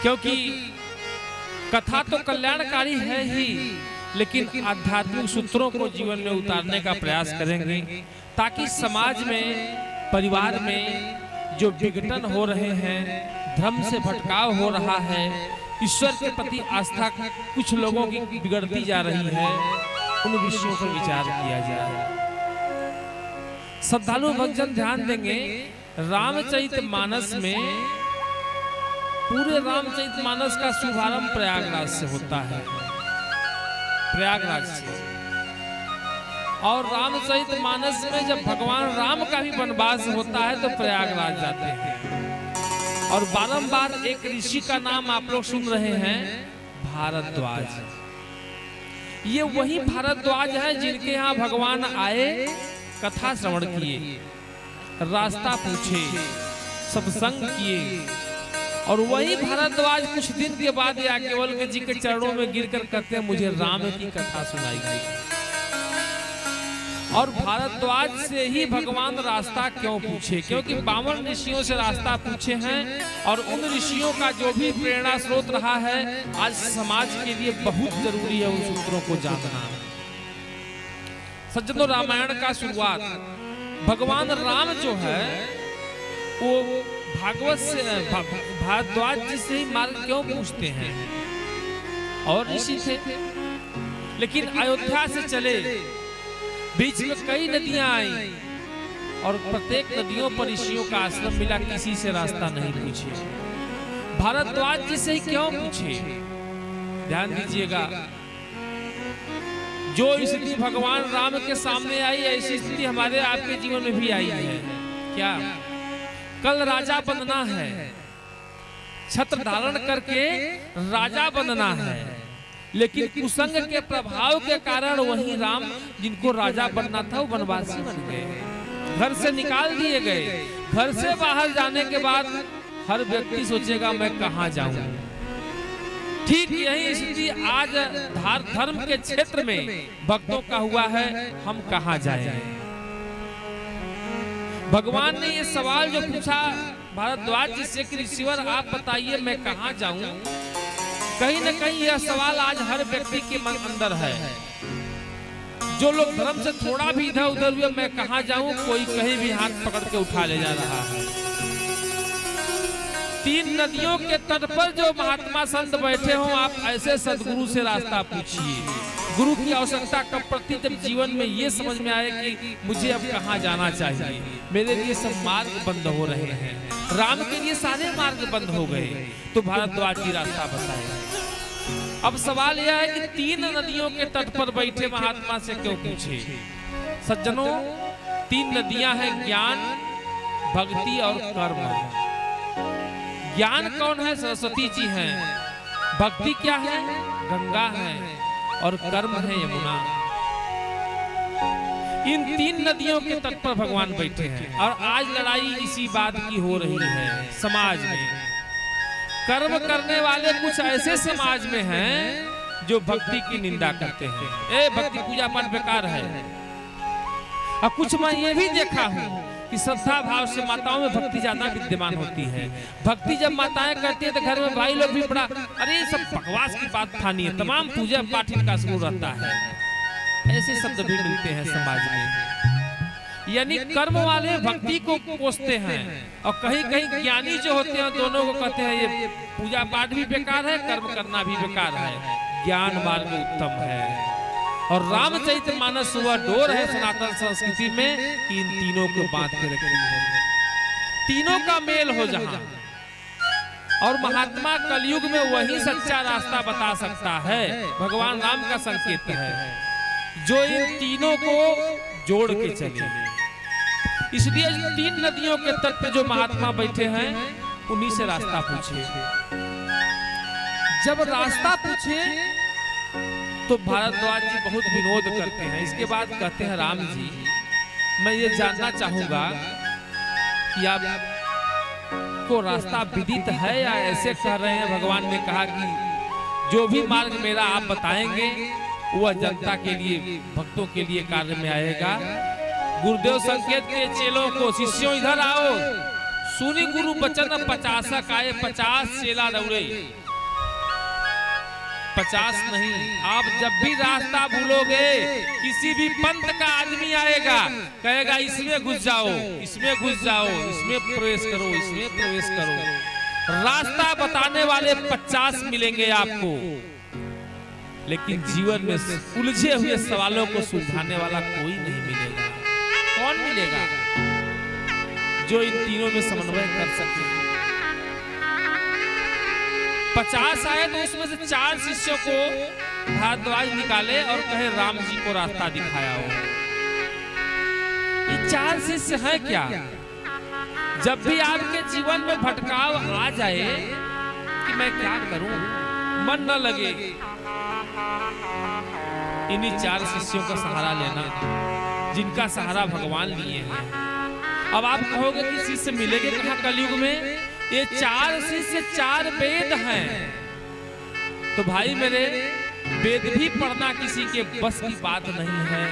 क्योंकि कथा तो कल्याणकारी है ही, लेकिन आध्यात्मिक सूत्रों को जीवन में उतारने का प्रयास करेंगे ताकि समाज में, परिवार में जो विघटन हो रहे हैं, धर्म से भटकाव हो रहा है, ईश्वर के प्रति आस्था कुछ लोगों की बिगड़ती जा रही है, उन विषयों पर विचार किया जाए। श्रद्धालु भक्तजन ध्यान देंगे, रामचरितमानस में, पूरे रामचरितमानस का शुभारंभ प्रयागराज से होता है, प्रयागराज से। और रामचरितमानस में जब भगवान राम का भी वनवास होता है तो प्रयागराज जाते हैं। और बारंबार एक ऋषि का नाम आप लोग सुन रहे हैं, भारद्वाज। ये वही भारद्वाज है जिनके यहाँ भगवान आए, कथा श्रवण किए, रास्ता पूछे, सत्संग किए, और वही भारद्वाज कुछ दिन के बाद याज्ञवल्क्य जी के चरणों में गिरकर कहते हैं मुझे राम की कथा सुनाई गई। और भारद्वाज से ही भगवान रास्ता क्यों पूछे? क्योंकि 52 ऋषियों से रास्ता पूछे हैं, और उन ऋषियों का जो भी प्रेरणा स्रोत रहा है आज समाज के लिए बहुत जरूरी है उन सूत्रों को जानना। सज्जनों, रामायण का शुरुआत भगवान राम जो है वो भागवत से, भारद्वाज जी से ही मार्ग क्यों पूछते हैं? और ऋषि थे, लेकिन अयोध्या से चले, बीच में कई नदियां आई और प्रत्येक नदियों पर ऋषियों का आश्रम मिला, किसी से रास्ता नहीं पूछे। भारद्वाज जी से ही क्यों पूछे? ध्यान दीजिएगा, जो स्थिति भगवान राम के सामने आई, ऐसी स्थिति हमारे आपके जीवन में भी आई है। क्या? कल राजा बनना है, छत्र धारण करके राजा बनना है, लेकिन कुसंग के प्रभाव के कारण वही राम जिनको राजा बनना था वो वनवासी बन गए, घर से निकाल दिए गए। घर से बाहर जाने के बाद हर व्यक्ति सोचेगा मैं कहां जाऊं। ठीक यही स्थिति आज धर्म के क्षेत्र में भक्तों का हुआ है, हम कहां जाएं? भगवान ने ये सवाल जो पूछा भारद्वाज जी से कि ऋषिवर आप बताइए मैं कहां जाऊं, कहीं न कहीं यह सवाल आज हर व्यक्ति के मन अंदर है। जो लोग धर्म से थोड़ा भी इधर उधर हुए, मैं कहां जाऊं, कोई कहीं भी हाथ पकड़ के उठा ले जा रहा है। 3 नदियों के तट पर जो महात्मा संत बैठे हों, आप ऐसे सदगुरु से रास्ता पूछिए। गुरु की आवश्यकता कब पड़ती? जब जीवन में ये समझ में आए कि मुझे अब कहां जाना चाहिए, मेरे लिए सब मार्ग बंद हो रहे हैं, राम के लिए सारे मार्ग बंद हो गए, तो भारद्वाज जी रास्ता बताए। अब सवाल यह है कि 3 नदियों के तट पर बैठे महात्मा से क्यों पूछे? सज्जनों, 3 नदियां हैं, ज्ञान, भक्ति और कर्म। ज्ञान कौन है? सरस्वती जी हैं। भक्ति क्या है? गंगा है। और कर्म है यमुना। इन 3 नदियों के तट पर भगवान बैठे हैं, और आज लड़ाई इसी बात की हो रही है समाज में। कर्म करने वाले कुछ ऐसे समाज में हैं जो भक्ति की निंदा करते हैं, ए भक्ति पूजा पाठ बेकार है। और कुछ मैं ये भी देखा हूं कि श्रद्धा भाव से माताओं में भक्ति ज्यादा विद्यमान होती है। भक्ति जब माताएं करती है तो घर में भाई लोग भी बड़ा, अरे सब बकवास की बात ठानी है, तमाम पूजा पाठ इनका शुरू रहता है। ऐसे शब्द भी मिलते हैं समाज में। यानी कर्म वाले भक्ति को कोसते हैं, और कहीं कहीं ज्ञानी जो होते हैं दोनों को कहते हैं ये पूजा पाठ भी बेकार है, कर्म करना भी बेकार है, ज्ञान मार्ग उत्तम है। और रामचरितमानस वह डोर है सनातन संस्कृति में कि इन तीनों को बांध के रखी है, तीनों का मेल हो जहां। और महात्मा कलयुग में वही सच्चा रास्ता बता सकता है, भगवान राम का संकेत है, जो इन तीनों को जोड़ के चले। इसलिए 3 नदियों के तट पे जो महात्मा बैठे हैं उन्हीं से रास्ता पूछे। जब रास्ता पूछे तो भारद्वाज जी बहुत विनोद करते हैं। इसके बाद कहते हैं, राम जी मैं ये जानना चाहूंगा कि आप को रास्ता विदित है या ऐसे कह रहे हैं? भगवान ने कहा कि जो भी मार्ग मेरा आप बताएंगे वह जनता के लिए, भक्तों के लिए कार्य में आएगा। गुरुदेव संकेत के चेलों को, शिष्यों इधर आओ, सुनी गुरु बचन 50 आए 50 चेला दौड़े। 50 नहीं, आप जब भी रास्ता भूलोगे किसी भी पंथ का आदमी आएगा, कहेगा इसमें घुस जाओ, इसमें घुस जाओ, इसमें प्रवेश करो, इसमें प्रवेश करो। रास्ता बताने वाले 50 मिलेंगे आपको, लेकिन जीवन में उलझे हुए सवालों को सुलझाने वाला कोई नहीं मिलेगा। कौन मिलेगा जो इन तीनों में समन्वय कर सके? 50 आए तो उसमें से 4 शिष्यों को भारद्वाज निकाले और कहे राम जी को रास्ता दिखाया हो। ये 4 शिष्य हैं क्या? जब भी आपके जीवन में भटकाव आ जाए कि मैं क्या करूं, मन न लगे, इन्हीं 4 शिष्यों का सहारा लेना, जिनका सहारा भगवान लिए हैं। अब आप कहोगे कि शिष्य मिलेंगे कहां कलयुग में? ये 4 शिष्य 4 वेद हैं। तो भाई मेरे, वेद भी पढ़ना किसी के बस की बात नहीं है।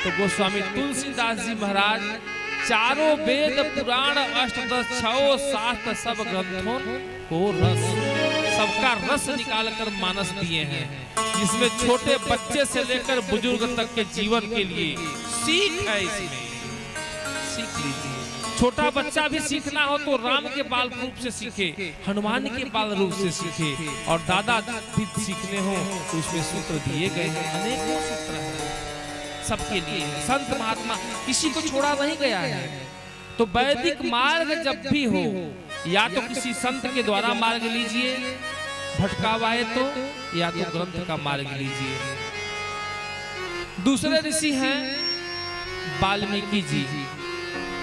तो गोस्वामी तुलसीदास जी महाराज चारों वेद पुराण अष्टदश 6 शास्त्र सब ग्रंथों को रस, सबका रस निकालकर मानस दिए हैं, जिसमें छोटे बच्चे से लेकर बुजुर्ग तक के जीवन के लिए सीख है। इसमें सीख लीजिए। छोटा बच्चा भी सीखना हो तो राम के बाल रूप से सीखे, हनुमान के बाल रूप से सीखे, और दादा भी सीखने हो तो उसमें सूत्र दिए गए हैं, अनेकों सूत्र हैं सबके लिए। संत महात्मा किसी को छोड़ा नहीं गया है। तो वैदिक मार्ग जब भी हो, या तो किसी संत के द्वारा मार्ग लीजिए, भटकाव आए तो, या तो ग्रंथ का मार्ग लीजिए। दूसरे ऋषि हैं वाल्मीकि जी।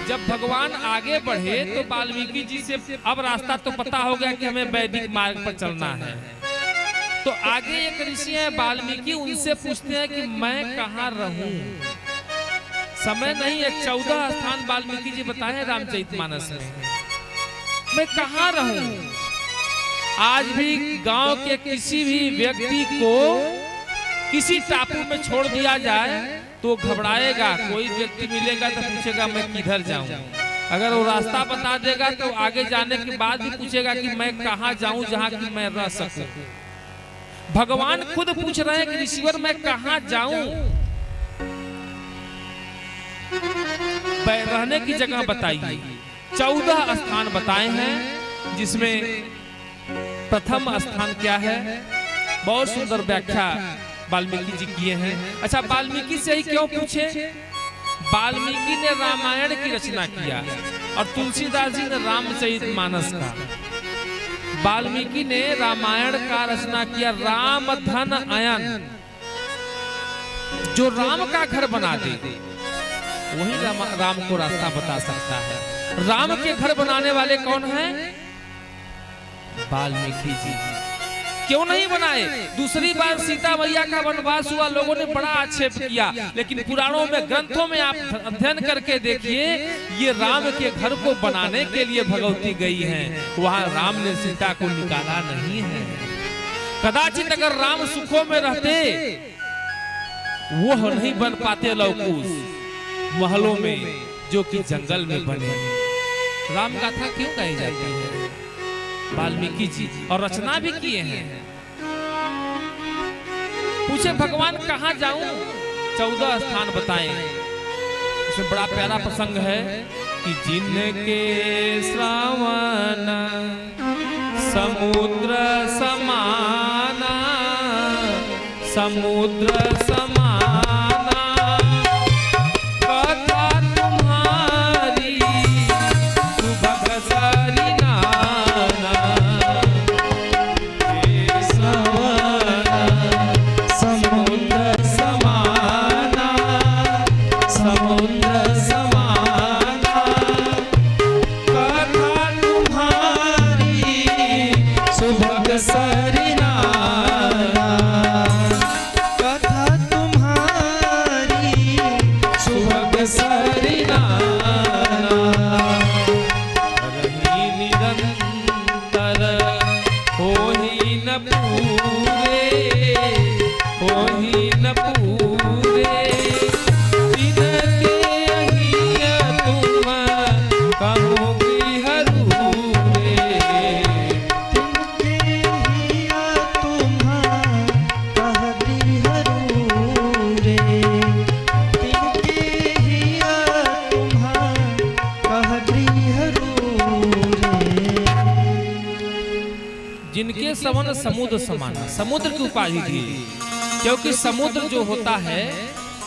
जब भगवान आगे बढ़े तो वाल्मीकि जी से अब रास्ता तो पता हो गया कि हमें वैदिक मार्ग पर चलना है। तो आगे एक ऋषि है वाल्मीकि, उनसे पूछते हैं कि मैं कहाँ रहूं। समय नहीं है, 14 स्थान वाल्मीकि जी बताए रामचरितमानस में। मैं कहाँ रहूं? आज भी गांव के किसी भी व्यक्ति को किसी टापू में छोड़ दिया जाए तो घबराएगा। कोई व्यक्ति मिलेगा तो पूछेगा मैं किधर जाऊं। अगर वो रास्ता बता देगा तो आगे जाने के बाद भी पूछेगा कि मैं कहां जाऊं जहां कि मैं रह सकूं। भगवान खुद पूछ रहे हैं कि ऋषिवर मैं कहां जाऊं? रहने की जगह बताइए। 14 स्थान बताए हैं, जिसमें प्रथम स्थान क्या है? बहुत सुंदर व्याख्या वाल्मीकि जी किए हैं। अच्छा, वाल्मीकि से ही क्यों पूछे? वाल्मीकि ने रामायण की रचना किया और तुलसीदास जी ने रामचरितमानस का। वाल्मीकि ने रामायण का रचना किया, राम धन अयन। जो राम का घर बना दे वही राम को रास्ता बता सकता है। राम के घर बनाने वाले कौन हैं? वाल्मीकि जी। क्यों नहीं बनाए? दूसरी बार सीता मैया का वनवास हुआ, लोगों ने बड़ा आक्षेप किया, लेकिन पुराणों में, ग्रंथों में आप अध्ययन करके देखिए, ये राम के घर को बनाने के लिए भगवती गई हैं। वहां राम ने सीता को निकाला नहीं है। कदाचित अगर राम सुखों में रहते, वो नहीं बन पाते लवकुश महलों में, जो कि जंगल में बने। राम गाथा क्यों कही जाती है? वाल्मीकि जी और रचना भी किए हैं। पूछे भगवान कहाँ जाऊं? 14 स्थान बताए। इसमें बड़ा प्यारा प्रसंग है कि जिनके श्रावण समुद्र समाना, समुद्र समाना कथा तुम्हारी सुभग सरिना। कहूँ कि हर जिनके सवन समुद्र समाना, समुद्र की उपाधि दी, क्योंकि समुद्र जो होता है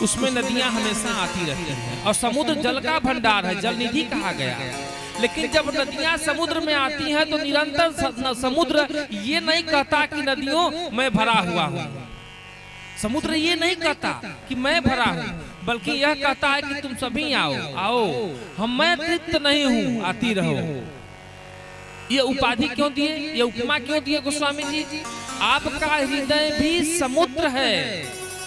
उसमें नदियां हमेशा आती रहती हैं और समुद्र जल का भंडार है, जल निधि कहा गया। लेकिन जब नदियां समुद्र में आती हैं तो निरंतर समुद्र ये नहीं कहता कि नदियों मैं भरा हुआ हूँ, समुद्र ये नहीं कहता कि मैं भरा हूँ, बल्कि यह कहता है कि तुम सभी आओ आओ, मैं तृप्त नहीं हूँ, आती रहो। ये उपाधि क्यों दिए, ये उपमा क्यों दिए गोस्वामी जी? आपका हृदय भी समुद्र है,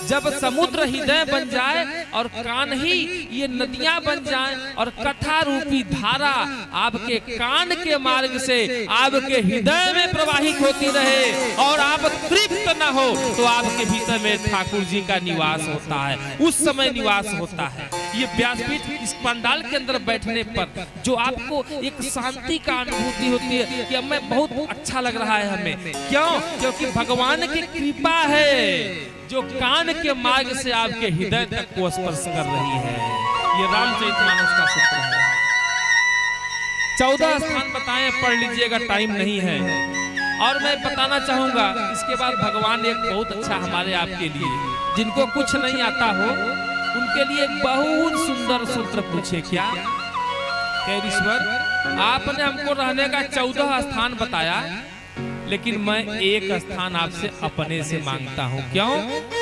जब समुद्र हृदय बन जाए और कान ही ये नदियां बन जाएं और कथा रूपी धारा आपके कान के मार्ग से आपके हृदय में प्रवाहित होती रहे और आप तृप्त न हो, तो आपके भीतर में ठाकुर जी का निवास होता है, उस समय निवास होता है। ये व्यासपीठ इस पंडाल के अंदर बैठने पर जो आपको एक शांति का अनुभूति होती है कि हमें बहुत अच्छा लग रहा है, हमें क्यों? क्योंकि भगवान की कृपा है जो कान के मार्ग से आपके हृदय तक को स्पर्श कर रही है। ये रामचरितमानस का सूत्र है। 14 स्थान बताएं, पढ़ लीजिएगा, टाइम नहीं है। और मैं बताना चाहूंगा इसके बाद भगवान एक बहुत अच्छा हमारे आपके लिए, जिनको कुछ नहीं आता हो उनके लिए बहुत सुंदर सूत्र पूछे। क्या ईश्वर, आपने हमको रहने का 14 स्थान बताया, लेकिन मैं एक स्थान आपसे अपने से मांगता हूँ। क्यों?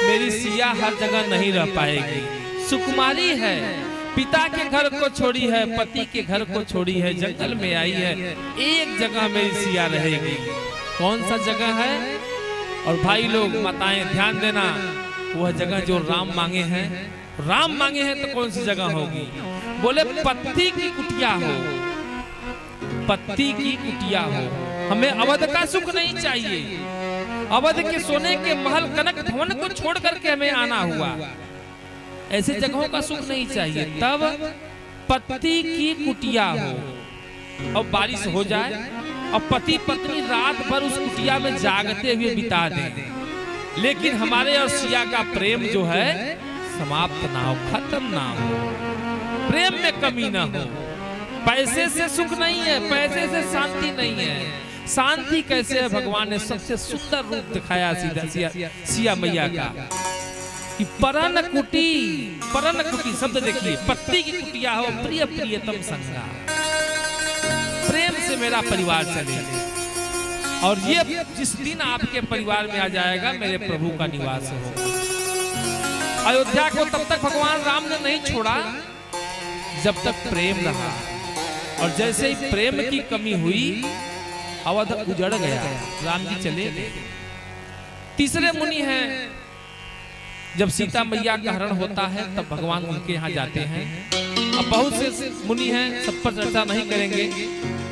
मेरी सिया हर जगह नहीं रह पाएगी, सुकुमारी है, पिता के घर को छोड़ी है, पति के घर को छोड़ी है, जंगल में आई है, एक जगह मेरी सिया रहेगी। कौन सा जगह है? और भाई लोग माताएं ध्यान देना, वह जगह जो राम मांगे हैं, राम मांगे हैं तो कौन सी जगह होगी? बोले पत्ती की कुटिया हो, पत्ती की कुटिया हो। हमें अवध का सुख नहीं चाहिए, अवध के सोने के महल कनक भवन को छोड़ करके हमें आना हुआ, ऐसे जगहों का सुख नहीं चाहिए। तब पत्ती की कुटिया हो और बारिश हो जाए और पति पत्नी रात भर उस कुटिया में जागते हुए बिता दें, लेकिन हमारे और सिया का प्रेम जो है समाप्त ना हो, खत्म ना हो, प्रेम में कमी ना हो। पैसे से सुख नहीं है, पैसे से शांति नहीं है। शांति कैसे है? भगवान ने सबसे सुंदर रूप दिखाया सिया मैया का कि परन कुटी शब्द देखिए, पत्ती की कुटिया हो, प्रिय प्रियतम संगा, प्रेम से मेरा परिवार चले। और ये जिस दिन आपके परिवार में आ जाएगा, मेरे प्रभु का निवास हो। अयोध्या को तब तक भगवान राम ने नहीं छोड़ा जब तक प्रेम रहा, और जैसे ही प्रेम की कमी हुई अवध उजड़ गया, राम जी चले गए। तीसरे मुनि हैं, जब सीता मैया का हरण होता है तब भगवान उनके यहाँ जाते हैं। अब बहुत से मुनि हैं, सब पर चर्चा नहीं करेंगे।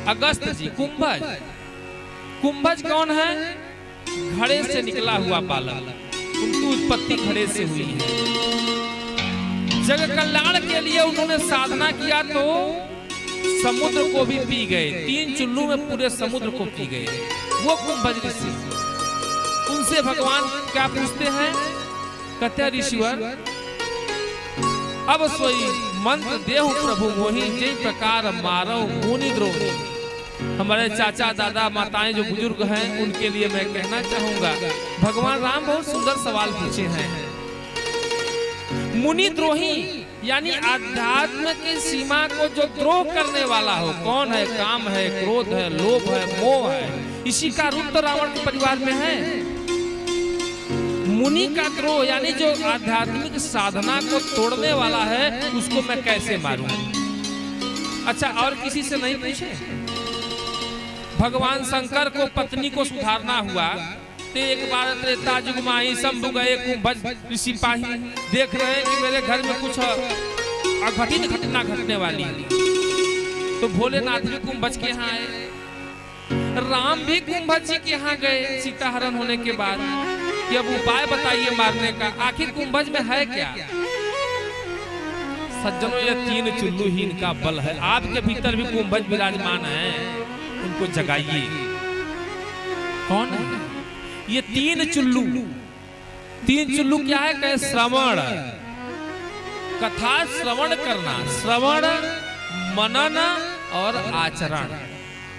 अगस्त जी, कुंभज कौन है? घड़े से निकला हुआ बालक, उनकी उत्पत्ति घड़े से हुई है। जग कल्याण के लिए उन्होंने साधना किया तो समुद्र को भी पी गए, 3 चुल्लू में पूरे समुद्र को पी गए, वो कुंभज ऋषि। उनसे भगवान क्या पूछते हैं? कहते हैं ऋषिवर, अब सोई मंत्र देहु प्रभु मोहि, जय प्रकार मारो मुनि द्रोही। हमारे चाचा दादा माताएं जो बुजुर्ग हैं उनके लिए मैं कहना चाहूंगा, भगवान राम बहुत सुंदर सवाल पूछे हैं। मुनि द्रोही यानी आध्यात्म की सीमा को जो द्रोह करने वाला हो, कौन है? काम है, क्रोध है, लोभ है, मोह है, इसी का रूप तो रावण के परिवार में है। मुनि का द्रोह यानी जो आध्यात्मिक साधना को तोड़ने वाला है, उसको मैं कैसे मारूं? अच्छा, और किसी से नहीं पूछे? भगवान शंकर को पत्नी को सुधारना हुआ तो एक बार त्रेता युग माही शंभु गए कुंभज ऋषि पाही, देख रहे हैं कि मेरे घर में कुछ अघटित घटना घटने वाली है, तो भोलेनाथ भी कुंभज के यहाँ आए, राम भी कुंभज जी के यहाँ गए सीता हरण होने के बाद कि अब उपाय बताइए मारने का, आखिर कुंभज में है क्या? सज्जनों, ये 3 चुल्लू ही इनका बल है। आपके भीतर भी कुंभज विराजमान है, उनको जगाइए। कौन है ये 3 चुल्लू? 3 चुल्लू क्या है? कहे श्रवण, कथा श्रवण करना, श्रवण, मनन और आचरण।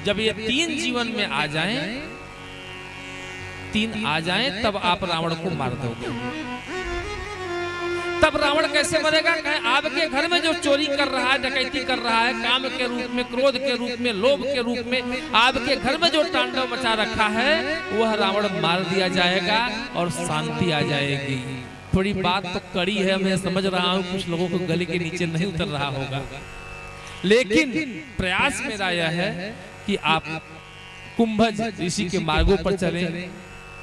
जब ये 3 जीवन में आ जाएं 3 आ जाएं तब आप रावण को मार दोगे। तब रावण कैसे मरेगा? कहे आपके घर में जो चोरी कर रहा है, डकैती कर रहा है, काम के रूप में, क्रोध के रूप में, लोभ के रूप में आपके घर में जो तांडव मचा रखा है, वह रावण मार दिया जाएगा और शांति आ जाएगी। थोड़ी बात तो कड़ी है, मैं समझ रहा हूं कुछ लोगों को गले के नीचे नहीं उतर रहा होगा, लेकिन प्रयास मेरा यह है कि आप कुंभज ऋषि के मार्गों पर चलें,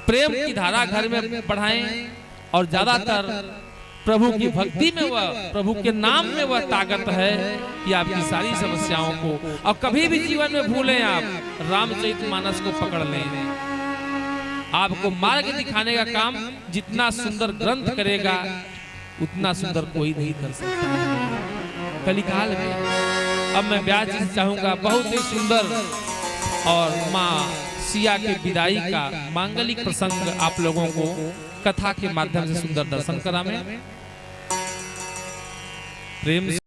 प्रेम की धारा घर में बढ़ाएं और ज्यादातर प्रभु की भक्ति में वह, प्रभु के नाम में वह ताकत है कि आपकी सारी समस्याओं को, और कभी भी जीवन में भूलें आप रामचरितमानस को पकड़ लें। आपको मार्ग दिखाने का काम जितना सुंदर ग्रंथ करेगा उतना सुंदर कोई नहीं कर सकता कलिकाल में। अब मैं ब्याह जी चाहूंगा बहुत ही सुंदर और माँ सिया के विदाई का मांगलिक प्रसंग आप लोगों को कथा के माध्यम से सुंदर दर्शन करावें। प्रेम